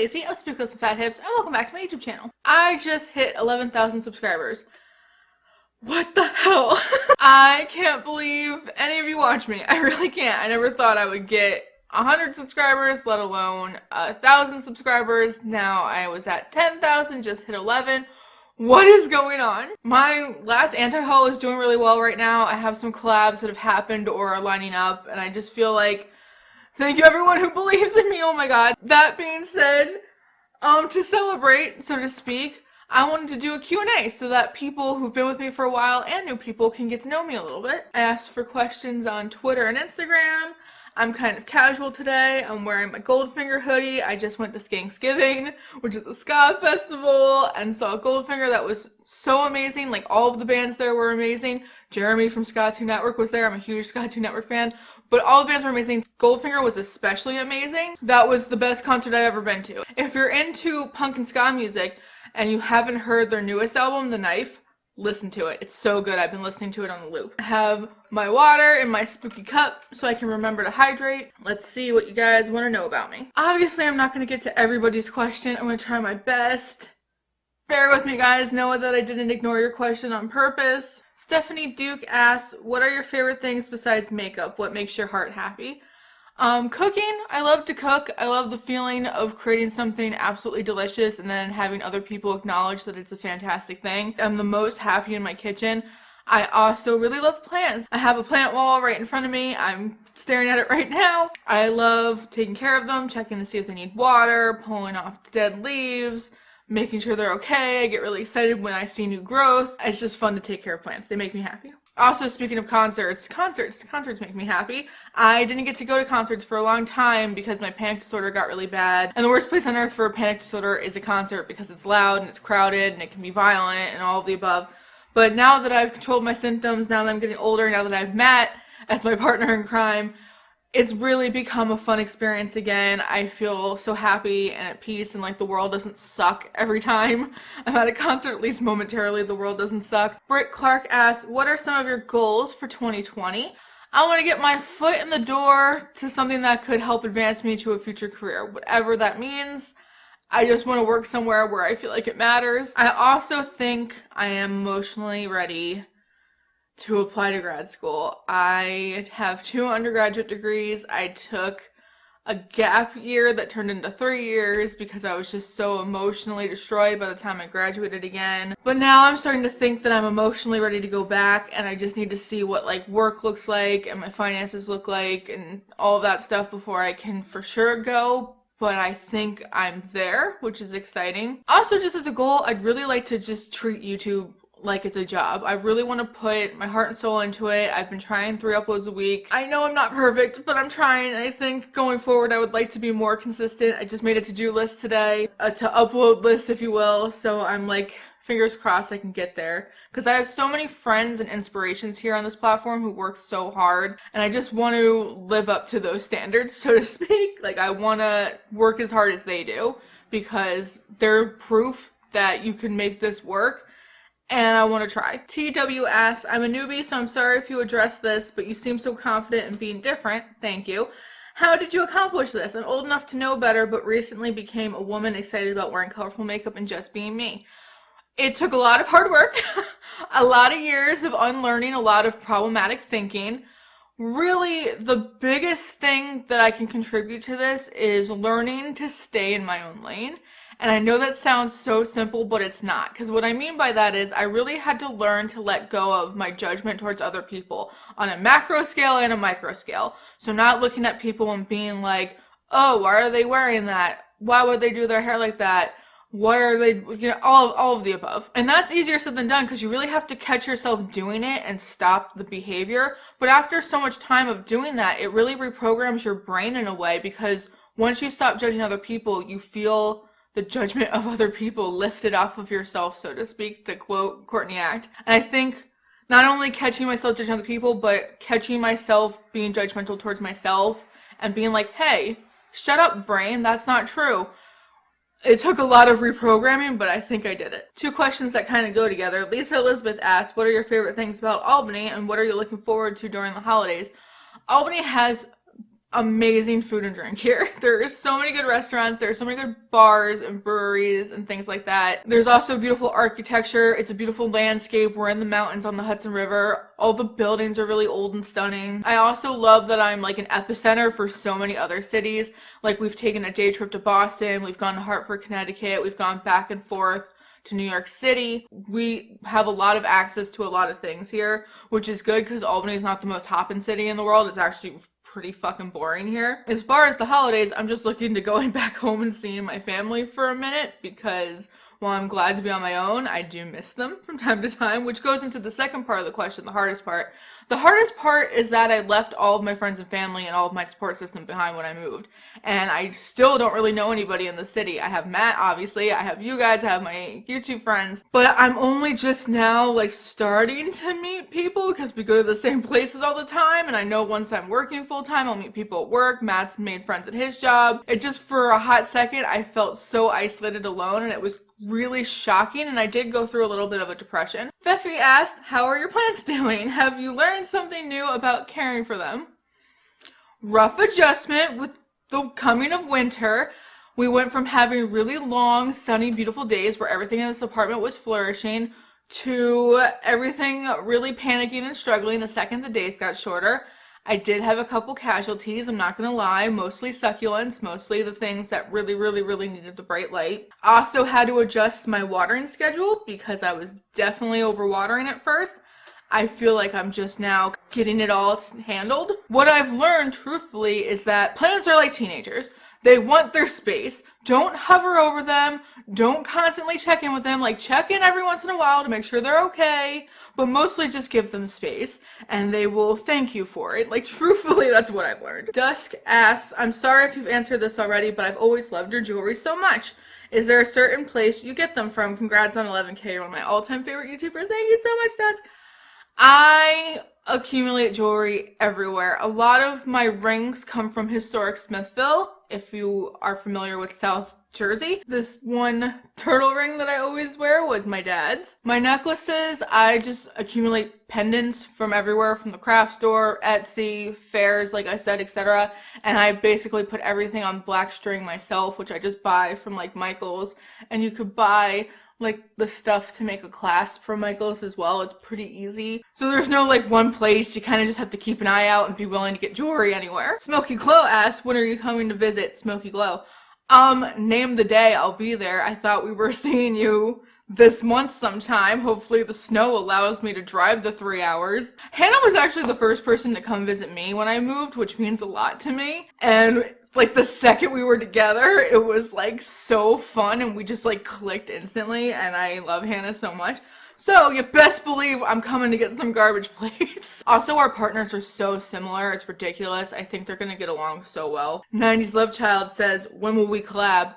Lacey of Speakless and Fat Hips, and welcome back to my YouTube channel. I just hit 11,000 subscribers. What the hell? I can't believe any of you watch me. I really can't. I never thought I would get 100 subscribers, let alone 1,000 subscribers. Now I was at 10,000, just hit 11. What is going on? My last anti-haul is doing really well right now. I have some collabs that have happened or are lining up, and I just feel like thank you everyone who believes in me. Oh my god. That being said, to celebrate, so to speak, I wanted to do a Q&A so that people who've been with me for a while and new people can get to know me a little bit. I asked for questions on Twitter and Instagram. I'm kind of casual today. I'm wearing my Goldfinger hoodie. I just went to Skanksgiving, which is a ska festival, and saw Goldfinger that was so amazing. Like, all of the bands there were amazing. Jeremy from Ska 2 Network was there. I'm a huge Ska 2 Network fan. But all the bands were amazing. Goldfinger was especially amazing. That was the best concert I've ever been to. If you're into punk and ska music and you haven't heard their newest album, The Knife, listen to it. It's so good. I've been listening to it on the loop. I have my water in my spooky cup so I can remember to hydrate. Let's see what you guys want to know about me. Obviously, I'm not going to get to everybody's question. I'm going to try my best. Bear with me, guys. Know that I didn't ignore your question on purpose. Stephanie Duke asks, what are your favorite things besides makeup? What makes your heart happy? Cooking. I love to cook. I love the feeling of creating something absolutely delicious and then having other people acknowledge that it's a fantastic thing. I'm the most happy in my kitchen. I also really love plants. I have a plant wall right in front of me. I'm staring at it right now. I love taking care of them, checking to see if they need water, pulling off dead leaves, making sure they're okay. I get really excited when I see new growth. It's just fun to take care of plants. They make me happy. Also, speaking of concerts make me happy. I didn't get to go to concerts for a long time because my panic disorder got really bad. And the worst place on earth for a panic disorder is a concert because it's loud and it's crowded and it can be violent and all of the above. But now that I've controlled my symptoms, now that I'm getting older, now that I've Matt as my partner in crime, it's really become a fun experience again. I feel so happy and at peace and like the world doesn't suck every time I'm at a concert, at least momentarily the world doesn't suck. Britt Clark asks, what are some of your goals for 2020? I want to get my foot in the door to something that could help advance me to a future career, whatever that means. I just want to work somewhere where I feel like it matters. I also think I am emotionally ready to apply to grad school. I have 2 undergraduate degrees. I took a gap year that turned into 3 years because I was just so emotionally destroyed by the time I graduated again. But now I'm starting to think that I'm emotionally ready to go back, and I just need to see what like work looks like and my finances look like and all of that stuff before I can for sure go. But I think I'm there, which is exciting. Also, just as a goal, I'd really like to just treat YouTube like it's a job. I really want to put my heart and soul into it. I've been trying 3 uploads a week. I know I'm not perfect, but I'm trying. I think going forward I would like to be more consistent. I just made a to-do list today, a to-upload list if you will, so I'm like fingers crossed I can get there. Because I have so many friends and inspirations here on this platform who work so hard, and I just want to live up to those standards, so to speak. Like, I want to work as hard as they do because they're proof that you can make this work. And I want to try. TW asks, I'm a newbie, so I'm sorry if you address this, but you seem so confident in being different. Thank you. How did you accomplish this? I'm old enough to know better, but recently became a woman excited about wearing colorful makeup and just being me. It took a lot of hard work, a lot of years of unlearning a lot of problematic thinking. Really, the biggest thing that I can contribute to this is learning to stay in my own lane. And I know that sounds so simple, but it's not. Because what I mean by that is I really had to learn to let go of my judgment towards other people on a macro scale and a micro scale. So not looking at people and being like, oh, why are they wearing that? Why would they do their hair like that? What are they, all of the above. And that's easier said than done because you really have to catch yourself doing it and stop the behavior. But after so much time of doing that, it really reprograms your brain in a way because once you stop judging other people, you feel the judgment of other people lifted off of yourself, so to speak, to quote Courtney Act. And I think not only catching myself judging other people, but catching myself being judgmental towards myself and being like, hey, shut up, brain, that's not true. It took a lot of reprogramming, but I think I did it. 2 questions that kind of go together. Lisa Elizabeth asks, what are your favorite things about Albany and what are you looking forward to during the holidays? Albany has amazing food and drink here. There are so many good restaurants, there are so many good bars and breweries and things like that. There's also beautiful architecture. It's a beautiful landscape. We're in the mountains on the Hudson River. All the buildings are really old and stunning. I also love that I'm like an epicenter for so many other cities. Like we've taken a day trip to Boston, we've gone to Hartford, Connecticut, we've gone back and forth to New York City. We have a lot of access to a lot of things here, which is good because Albany is not the most hoppin' city in the world. It's actually pretty fucking boring here. As far as the holidays, I'm just looking to going back home and seeing my family for a minute because while I'm glad to be on my own, I do miss them from time to time, which goes into the second part of the question, the hardest part. The hardest part is that I left all of my friends and family and all of my support system behind when I moved. And I still don't really know anybody in the city. I have Matt, obviously. I have you guys. I have my YouTube friends. But I'm only just now, like, starting to meet people because we go to the same places all the time. And I know once I'm working full-time, I'll meet people at work. Matt's made friends at his job. It just, for a hot second, I felt so isolated alone. And it was really shocking, and I did go through a little bit of a depression. Feffy asked, how are your plants doing? Have you learned something new about caring for them? Rough adjustment with the coming of winter. We went from having really long, sunny, beautiful days where everything in this apartment was flourishing to everything really panicking and struggling the second the days got shorter. I did have a couple casualties, I'm not gonna lie, mostly succulents, mostly the things that really needed the bright light. Also had to adjust my watering schedule because I was definitely overwatering at first. I feel like I'm just now getting it all handled. What I've learned, truthfully, is that plants are like teenagers. They want their space. Don't hover over them. Don't constantly check in with them. Like, check in every once in a while to make sure they're okay, but mostly just give them space, and they will thank you for it. Like, truthfully, that's what I've learned. Dusk asks, I'm sorry if you've answered this already, but I've always loved your jewelry so much. Is there a certain place you get them from? Congrats on 11K. You're one of my all-time favorite YouTubers. Thank you so much, Dusk. I accumulate jewelry everywhere. A lot of my rings come from historic Smithville, if you are familiar with South Jersey. This one turtle ring that I always wear was my dad's. My necklaces, I just accumulate pendants from everywhere, from the craft store, Etsy, fairs, like I said, etc. And I basically put everything on black string myself, which I just buy from like Michael's. And you could buy like the stuff to make a clasp from Michael's as well. It's pretty easy. So there's no like one place. You kind of just have to keep an eye out and be willing to get jewelry anywhere. Smoky Glow asks, when are you coming to visit Smoky Glow? Name the day, I'll be there. I thought we were seeing you this month sometime. Hopefully the snow allows me to drive the 3 hours. Hannah was actually the first person to come visit me when I moved, which means a lot to me. And like the second we were together, it was like so fun and we just like clicked instantly, and I love Hannah so much. So you best believe I'm coming to get some garbage plates. Also, our partners are so similar, it's ridiculous. I think they're gonna get along so well. 90s Love Child says, when will we collab?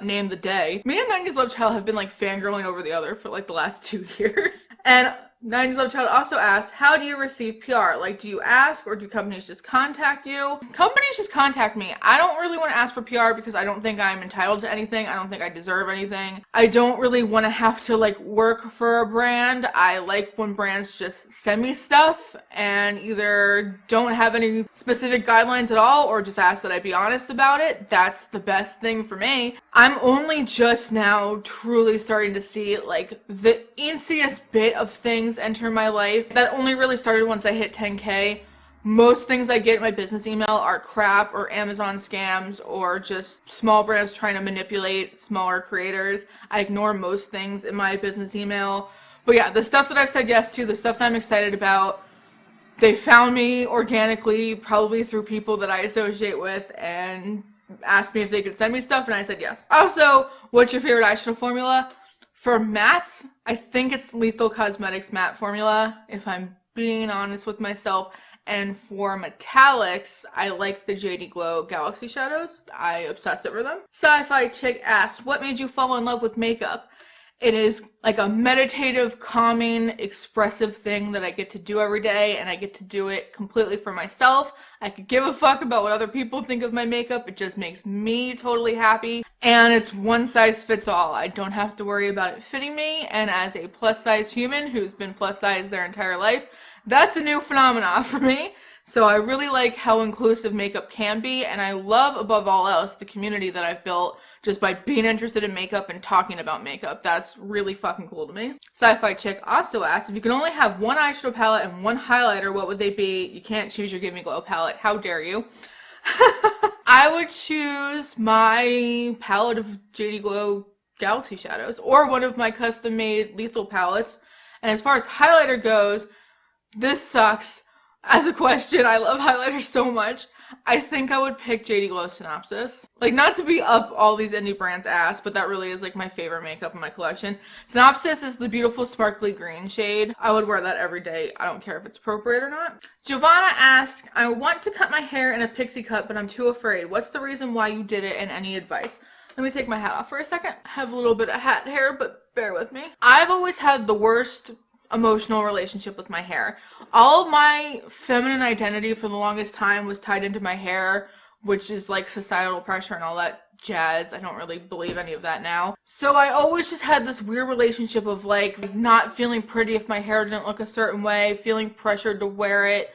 Name the day. Me and 90s Love Child have been like fangirling over the other for like the last 2 years. And 90s Love Child also asked, how do you receive PR? Like, do you ask or do companies just contact you? Companies just contact me. I don't really want to ask for PR because I don't think I'm entitled to anything. I don't think I deserve anything. I don't really want to have to like work for a brand. I like when brands just send me stuff and either don't have any specific guidelines at all or just ask that I be honest about it. That's the best thing for me. I'm only just now truly starting to see like the insiest bit of things enter my life. That only really started once I hit 10K. Most things I get in my business email are crap or Amazon scams or just small brands trying to manipulate smaller creators. I ignore most things in my business email. But yeah, the stuff that I've said yes to, the stuff that I'm excited about, they found me organically, probably through people that I associate with, and asked me if they could send me stuff, and I said yes. Also, what's your favorite eyeshadow formula? For mattes, I think it's Lethal Cosmetics matte formula, if I'm being honest with myself. And for metallics, I like the JD Glow Galaxy Shadows. I obsess over them. Sci-Fi Chick asked, what made you fall in love with makeup? It is like a meditative, calming, expressive thing that I get to do every day, and I get to do it completely for myself. I could give a fuck about what other people think of my makeup. It just makes me totally happy. And it's one size fits all. I don't have to worry about it fitting me. And as a plus size human who's been plus size their entire life, that's a new phenomenon for me. So I really like how inclusive makeup can be, and I love, above all else, the community that I've built just by being interested in makeup and talking about makeup. That's really fucking cool to me. Sci-Fi Chick also asked, if you could only have one eyeshadow palette and one highlighter, what would they be? You can't choose your Give Me Glow palette. How dare you? I would choose my palette of JD Glow Galaxy Shadows, or one of my custom-made Lethal palettes. And as far as highlighter goes, this sucks. As a question, I love highlighters so much. I think I would pick JD Glow Synopsis. Like, not to be up all these indie brands' ass, but that really is like my favorite makeup in my collection. Synopsis is the beautiful sparkly green shade. I would wear that every day. I don't care if it's appropriate or not. Giovanna asked, I want to cut my hair in a pixie cut, but I'm too afraid. What's the reason why you did it, and any advice? Let me take my hat off for a second. I have a little bit of hat hair, but bear with me. I've always had the worst emotional relationship with my hair. All of my feminine identity for the longest time was tied into my hair, which is like societal pressure and all that jazz. I don't really believe any of that now. So I always just had this weird relationship of like not feeling pretty if my hair didn't look a certain way, feeling pressured to wear it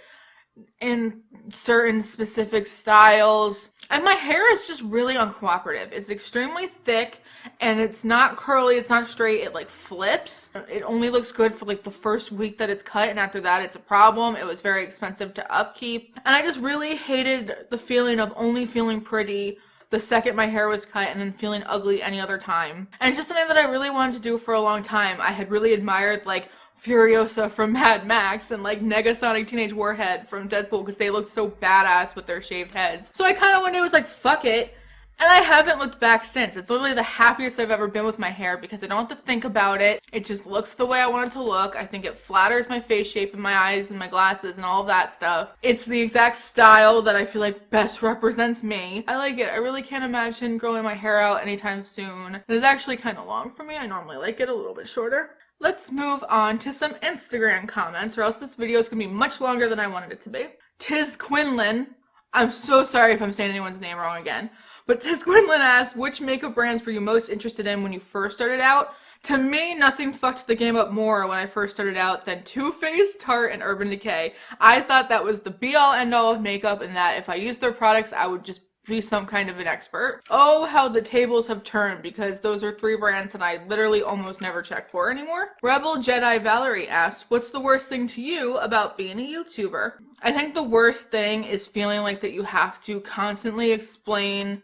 in certain specific styles. And my hair is just really uncooperative. It's extremely thick, and it's not curly, it's not straight, it like flips. It only looks good for like the first week that it's cut, and after that it's a problem. It was very expensive to upkeep. And I just really hated the feeling of only feeling pretty the second my hair was cut and then feeling ugly any other time. And it's just something that I really wanted to do for a long time. I had really admired like Furiosa from Mad Max and like Negasonic Teenage Warhead from Deadpool because they looked so badass with their shaved heads. So I kind of one day was like, fuck it. And I haven't looked back since. It's literally the happiest I've ever been with my hair because I don't have to think about it. It just looks the way I want it to look. I think it flatters my face shape and my eyes and my glasses and all of that stuff. It's the exact style that I feel like best represents me. I like it. I really can't imagine growing my hair out anytime soon. It is actually kind of long for me. I normally like it a little bit shorter. Let's move on to some Instagram comments, or else this video is going to be much longer than I wanted it to be. Tis Quinlan. I'm so sorry if I'm saying anyone's name wrong again. But Tis Quinlan asked, which makeup brands were you most interested in when you first started out? To me, nothing fucked the game up more when I first started out than Too Faced, Tarte, and Urban Decay. I thought that was the be-all, end-all of makeup, and that if I used their products, I would just be some kind of an expert. Oh, how the tables have turned, because those are three brands that I literally almost never check for anymore. Rebel Jedi Valerie asked, what's the worst thing to you about being a YouTuber? I think the worst thing is feeling like that you have to constantly explain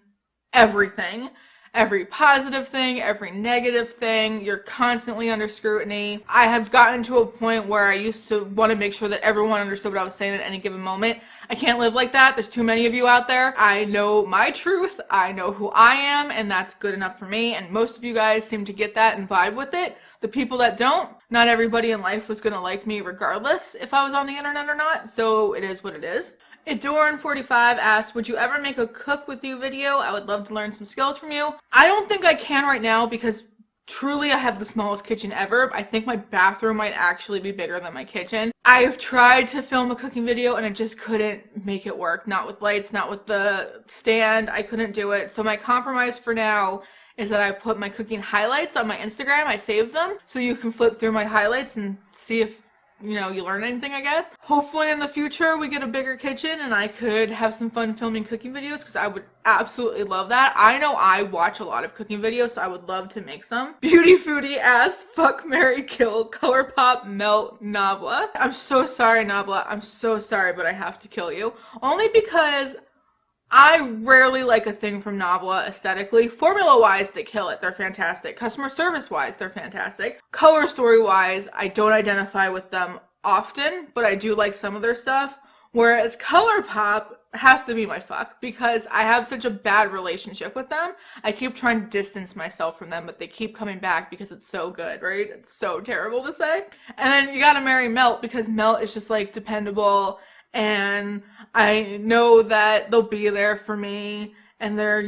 everything. Every positive thing, every negative thing, you're constantly under scrutiny. I have gotten to a point where I used to want to make sure that everyone understood what I was saying at any given moment. I can't live like that. There's too many of you out there. I know my truth. I know who I am, and that's good enough for me. And most of you guys seem to get that and vibe with it. The people that don't, not everybody in life was going to like me regardless if I was on the internet or not. So it is what it is. Adorn45 asked, would you ever make a cook with you video? I would love to learn some skills from you. I don't think I can right now because truly I have the smallest kitchen ever. I think my bathroom might actually be bigger than my kitchen. I've tried to film a cooking video and I just couldn't make it work. Not with lights, not with the stand. I couldn't do it. So my compromise for now is that I put my cooking highlights on my Instagram. I save them so you can flip through my highlights and see if you learn anything, I guess. Hopefully in the future we get a bigger kitchen and I could have some fun filming cooking videos because I would absolutely love that. I know I watch a lot of cooking videos, so I would love to make some. Beauty Foodie asked, fuck, marry, kill, Colourpop, Melt, Nabla. I'm so sorry, Nabla. I'm so sorry, but I have to kill you. Only because I rarely like a thing from Nabla aesthetically. Formula-wise, they kill it. They're fantastic. Customer service-wise, they're fantastic. Color story-wise, I don't identify with them often, but I do like some of their stuff. Whereas Colourpop has to be my fuck because I have such a bad relationship with them. I keep trying to distance myself from them, but they keep coming back because it's so good, right? It's so terrible to say. And then you gotta marry Melt because Melt is just like dependable, and I know that they'll be there for me, and they're,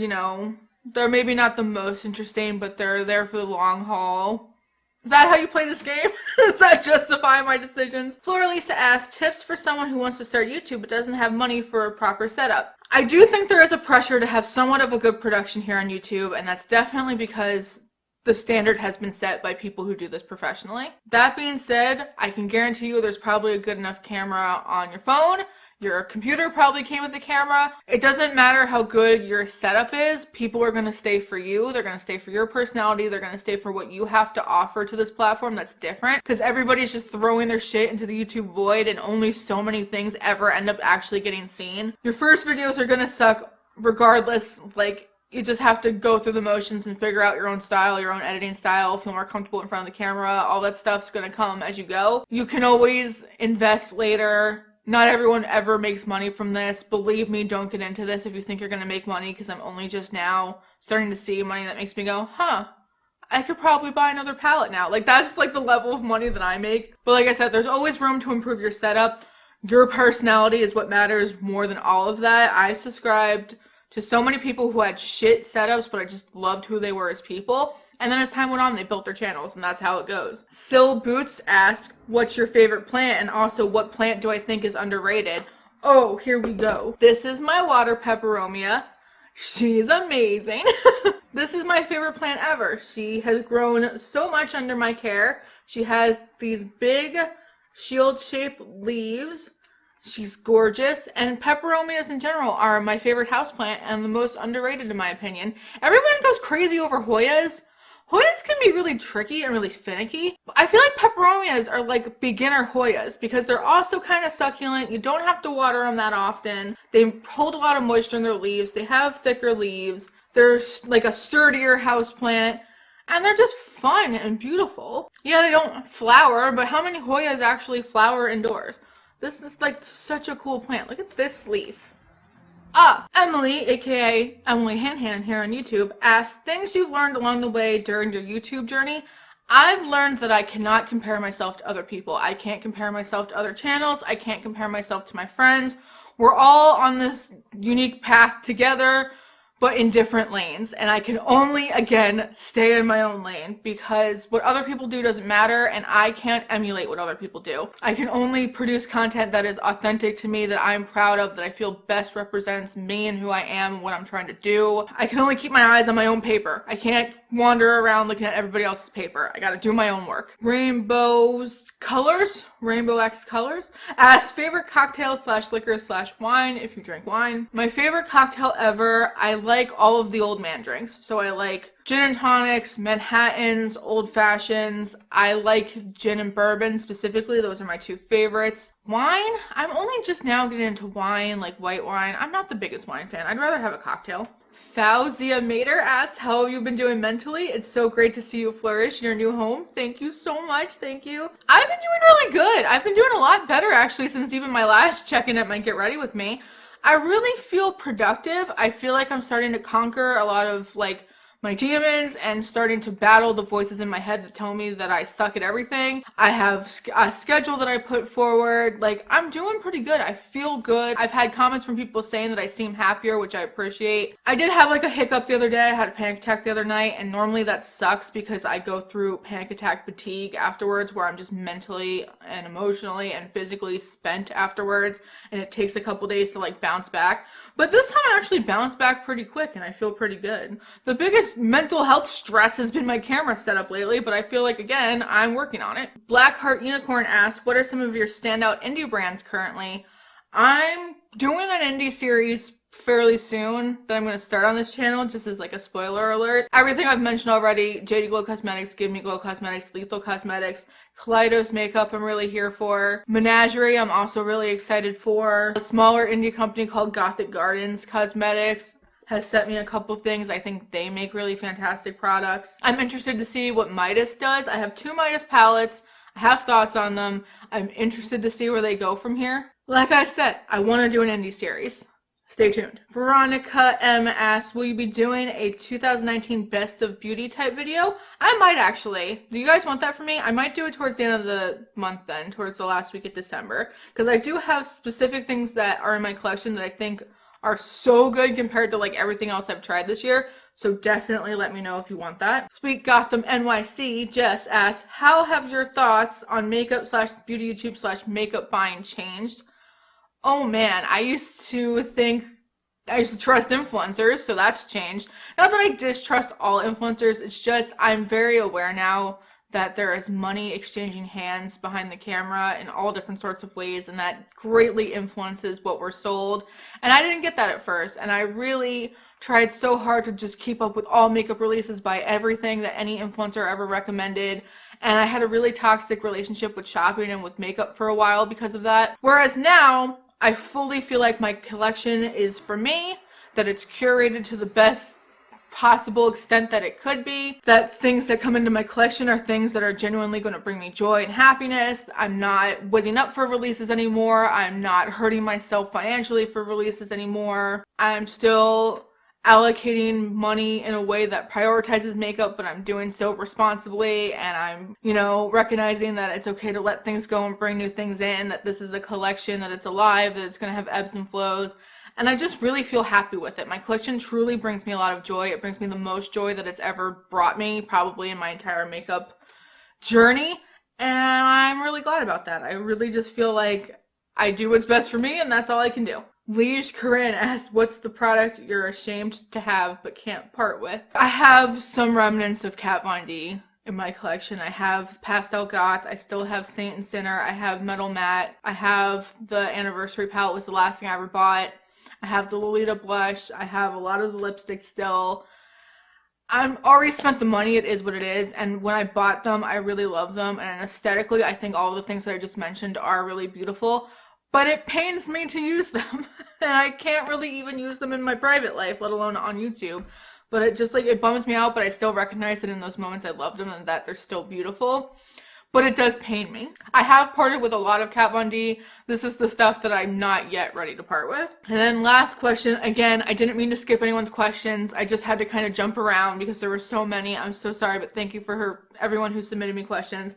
they're maybe not the most interesting, but they're there for the long haul. Is that how you play this game? Does that justify my decisions? Floralisa asks, tips for someone who wants to start YouTube but doesn't have money for a proper setup. I do think there is a pressure to have somewhat of a good production here on YouTube, and that's definitely because the standard has been set by people who do this professionally. That being said, I can guarantee you there's probably a good enough camera on your phone. Your computer probably came with a camera. It doesn't matter how good your setup is. People are going to stay for you. They're going to stay for your personality. They're going to stay for what you have to offer to this platform that's different. Because everybody's just throwing their shit into the YouTube void and only so many things ever end up actually getting seen. Your first videos are going to suck regardless. Like, you just have to go through the motions and figure out your own style, your own editing style, feel more comfortable in front of the camera. All that stuff's going to come as you go. You can always invest later. Not everyone ever makes money from this. Believe me, don't get into this if you think you're going to make money, because I'm only just now starting to see money that makes me go, huh, I could probably buy another palette now. Like, that's like the level of money that I make. But like I said, there's always room to improve your setup. Your personality is what matters more than all of that. I subscribed to so many people who had shit setups, but I just loved who they were as people. And then as time went on, they built their channels, and that's how it goes. Sil Boots asked, what's your favorite plant? And also, what plant do I think is underrated? Oh, here we go. This is my water peperomia. She's amazing. This is my favorite plant ever. She has grown so much under my care. She has these big shield-shaped leaves. She's gorgeous, and peperomias in general are my favorite houseplant and the most underrated in my opinion. Everyone goes crazy over Hoyas. Hoyas can be really tricky and really finicky. I feel like peperomias are like beginner Hoyas because they're also kind of succulent. You don't have to water them that often. They hold a lot of moisture in their leaves. They have thicker leaves. They're like a sturdier houseplant. And they're just fun and beautiful. Yeah, they don't flower, but how many Hoyas actually flower indoors? This is like such a cool plant. Look at this leaf. Emily, aka Emily Han here on YouTube, asked things you've learned along the way during your YouTube journey. I've learned that I cannot compare myself to other people. I can't compare myself to other channels. I can't compare myself to my friends. We're all on this unique path together, but in different lanes. And I can only, again, stay in my own lane because what other people do doesn't matter, and I can't emulate what other people do. I can only produce content that is authentic to me, that I'm proud of, that I feel best represents me and who I am and what I'm trying to do. I can only keep my eyes on my own paper. I can't wander around looking at everybody else's paper. I gotta do my own work. Rainbow X Colors asks favorite cocktail / liquor / wine if you drink wine. My favorite cocktail ever, I like all of the old man drinks. So I like gin and tonics, Manhattans, old fashions. I like gin and bourbon specifically. Those are my two favorites. Wine, I'm only just now getting into wine, like white wine. I'm not the biggest wine fan. I'd rather have a cocktail. Fauzia Mater asks, how have you been doing mentally? It's so great to see you flourish in your new home. Thank you so much. Thank you. I've been doing really good. I've been doing a lot better actually since even my last check-in at my Get Ready With Me. I really feel productive. I feel like I'm starting to conquer a lot of like my demons and starting to battle the voices in my head that tell me that I suck at everything. I have a schedule that I put forward. Like, I'm doing pretty good. I feel good. I've had comments from people saying that I seem happier, which I appreciate. I did have like a hiccup the other day. I had a panic attack the other night, and normally that sucks because I go through panic attack fatigue afterwards where I'm just mentally and emotionally and physically spent afterwards, and it takes a couple days to like bounce back. But this time I actually bounced back pretty quick and I feel pretty good. The biggest mental health stress has been my camera setup lately, but I feel like, again, I'm working on it. Black Heart Unicorn asks, what are some of your standout indie brands currently? I'm doing an indie series fairly soon that I'm going to start on this channel, just as like a spoiler alert. Everything I've mentioned already, JD Glow Cosmetics, Give Me Glow Cosmetics, Lethal Cosmetics, Kaleidos Makeup I'm really here for. Menagerie I'm also really excited for. A smaller indie company called Gothic Gardens Cosmetics has sent me a couple things. I think they make really fantastic products. I'm interested to see what Midas does. I have 2 Midas palettes. I have thoughts on them. I'm interested to see where they go from here. Like I said, I want to do an indie series. Stay tuned. Veronica M asks, will you be doing a 2019 best of beauty type video? I might actually. Do you guys want that from me? I might do it towards the end of the month then, towards the last week of December. Because I do have specific things that are in my collection that I think are so good compared to like everything else I've tried this year. So definitely let me know if you want that. Sweet Gotham NYC Jess asks, how have your thoughts on makeup slash beauty YouTube slash makeup buying changed? Oh man, I used to trust influencers, so that's changed. Not that I distrust all influencers, it's just I'm very aware now that there is money exchanging hands behind the camera in all different sorts of ways, and that greatly influences what we're sold. And I didn't get that at first, and I really tried so hard to just keep up with all makeup releases, buy everything that any influencer ever recommended, and I had a really toxic relationship with shopping and with makeup for a while because of that. Whereas now, I fully feel like my collection is for me, that it's curated to the best possible extent that it could be, that things that come into my collection are things that are genuinely going to bring me joy and happiness. I'm not waiting up for releases anymore. I'm not hurting myself financially for releases anymore. I'm still allocating money in a way that prioritizes makeup, but I'm doing so responsibly, and I'm, you know, recognizing that it's okay to let things go and bring new things in, that this is a collection, that it's alive, that it's going to have ebbs and flows. And I just really feel happy with it. My collection truly brings me a lot of joy. It brings me the most joy that it's ever brought me, probably in my entire makeup journey. And I'm really glad about that. I really just feel like I do what's best for me, and that's all I can do. Liege Corinne asked, what's the product you're ashamed to have but can't part with? I have some remnants of Kat Von D in my collection. I have Pastel Goth, I still have Saint and Sinner, I have Metal Matte, I have the Anniversary palette, was the last thing I ever bought. I have the Lolita blush. I have a lot of the lipstick still. I've already spent the money. It is what it is. And when I bought them, I really love them. And aesthetically, I think all the things that I just mentioned are really beautiful. But it pains me to use them. And I can't really even use them in my private life, let alone on YouTube. But it just, like, it bums me out. But I still recognize that in those moments I love them and that they're still beautiful. But it does pain me. I have parted with a lot of Kat Von D. This is the stuff that I'm not yet ready to part with. And then last question. Again, I didn't mean to skip anyone's questions. I just had to kind of jump around because there were so many. I'm so sorry, but thank you for everyone who submitted me questions.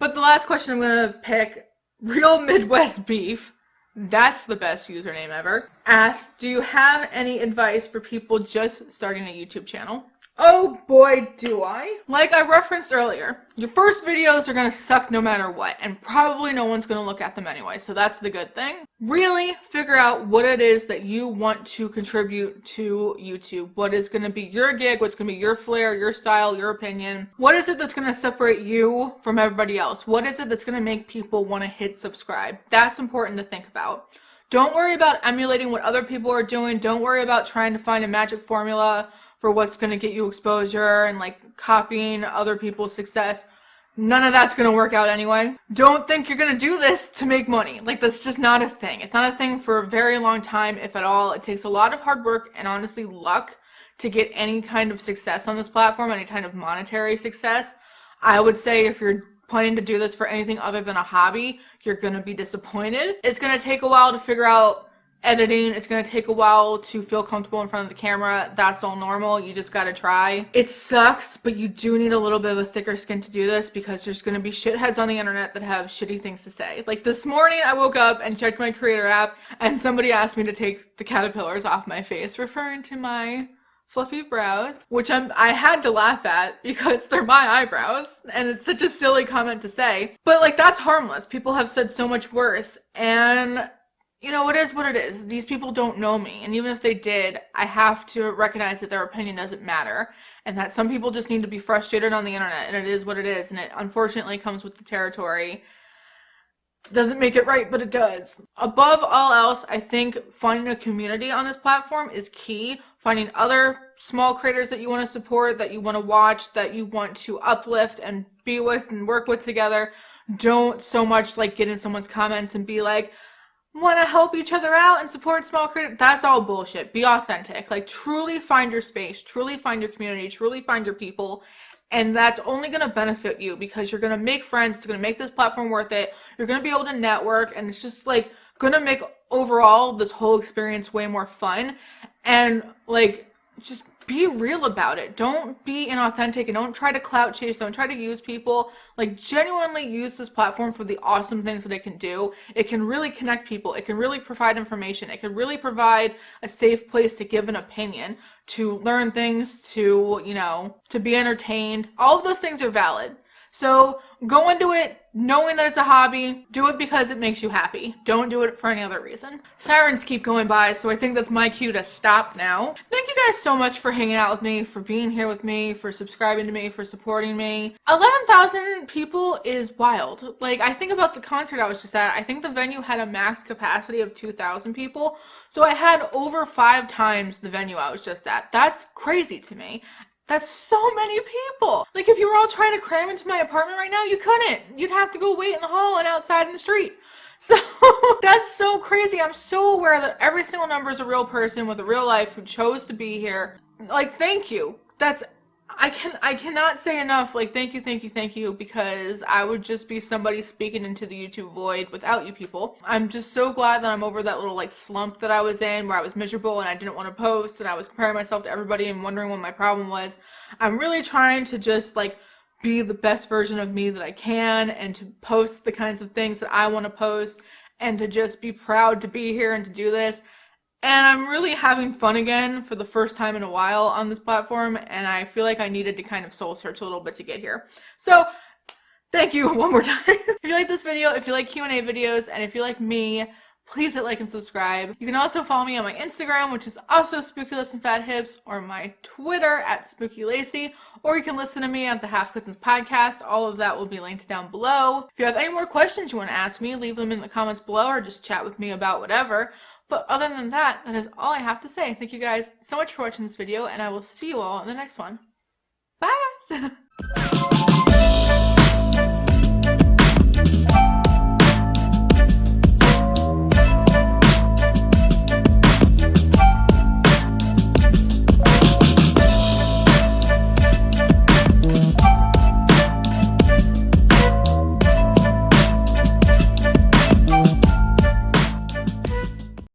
But the last question I'm going to pick, Real Midwest Beef, that's the best username ever, asks, do you have any advice for people just starting a YouTube channel? Oh boy, do I. Like I referenced earlier, your first videos are going to suck no matter what, and probably no one's going to look at them anyway, so that's the good thing. Really figure out what it is that you want to contribute to YouTube. What is going to be your gig, what's going to be your flair, your style, your opinion. What is it that's going to separate you from everybody else? What is it that's going to make people want to hit subscribe? That's important to think about. Don't worry about emulating what other people are doing. Don't worry about trying to find a magic formula for what's going to get you exposure and like copying other people's success. None of that's going to work out anyway. Don't think you're going to do this to make money. Like, that's just not a thing. It's not a thing for a very long time, if at all. It takes a lot of hard work and honestly luck to get any kind of success on this platform, any kind of monetary success. I would say if you're planning to do this for anything other than a hobby, you're going to be disappointed. It's going to take a while to figure out editing. It's going to take a while to feel comfortable in front of the camera. That's all normal. You just got to try. It sucks, but you do need a little bit of a thicker skin to do this because there's going to be shitheads on the internet that have shitty things to say. Like this morning I woke up and checked my creator app and somebody asked me to take the caterpillars off my face, referring to my fluffy brows, which I had to laugh at because they're my eyebrows and it's such a silly comment to say. But like, that's harmless. People have said so much worse, and you know, it is what it is. These people don't know me. And even if they did, I have to recognize that their opinion doesn't matter. And that some people just need to be frustrated on the internet. And it is what it is. And it unfortunately comes with the territory. Doesn't make it right, but it does. Above all else, I think finding a community on this platform is key. Finding other small creators that you want to support, that you want to watch, that you want to uplift and be with and work with together. Don't so much like get in someone's comments and be like, want to help each other out and support small creators. That's all bullshit. Be authentic. Like, truly find your space, truly find your community, truly find your people, and that's only going to benefit you because you're going to make friends. It's going to make this platform worth it. You're going to be able to network, and it's just like going to make overall this whole experience way more fun. And like, just be real about it. Don't be inauthentic and don't try to clout chase. Don't try to use people. Like, genuinely use this platform for the awesome things that it can do. It can really connect people. It can really provide information. It can really provide a safe place to give an opinion, to learn things, to, you know, to be entertained. All of those things are valid. So go into it knowing that it's a hobby. Do it because it makes you happy. Don't do it for any other reason. Sirens keep going by, so I think that's my cue to stop now. Thank you guys so much for hanging out with me, for being here with me, for subscribing to me, for supporting me. 11,000 people is wild. Like, I think about the concert I was just at. I think the venue had a max capacity of 2,000 people. So I had over 5 times the venue I was just at. That's crazy to me. That's so many people. Like, if you were all trying to cram into my apartment right now, you couldn't. You'd have to go wait in the hall and outside in the street. So that's so crazy. I'm so aware that every single number is a real person with a real life who chose to be here. Like, thank you. I cannot say enough, like, thank you, because I would just be somebody speaking into the YouTube void without you people. I'm just so glad that I'm over that little, like, slump that I was in, where I was miserable and I didn't want to post, and I was comparing myself to everybody and wondering what my problem was. I'm really trying to just, like, be the best version of me that I can, and to post the kinds of things that I want to post, and to just be proud to be here and to do this. And I'm really having fun again for the first time in a while on this platform, and I feel like I needed to kind of soul search a little bit to get here. So, thank you one more time. If you like this video, if you like Q&A videos, and if you like me, please hit like and subscribe. You can also follow me on my Instagram, which is also Spooky Lips and Fat Hips, or my Twitter at Spooky Lacy, or you can listen to me at the Half Cousins podcast. All of that will be linked down below. If you have any more questions you want to ask me, leave them in the comments below, or just chat with me about whatever. But other than that, that is all I have to say. Thank you guys so much for watching this video, and I will see you all in the next one. Bye, guys!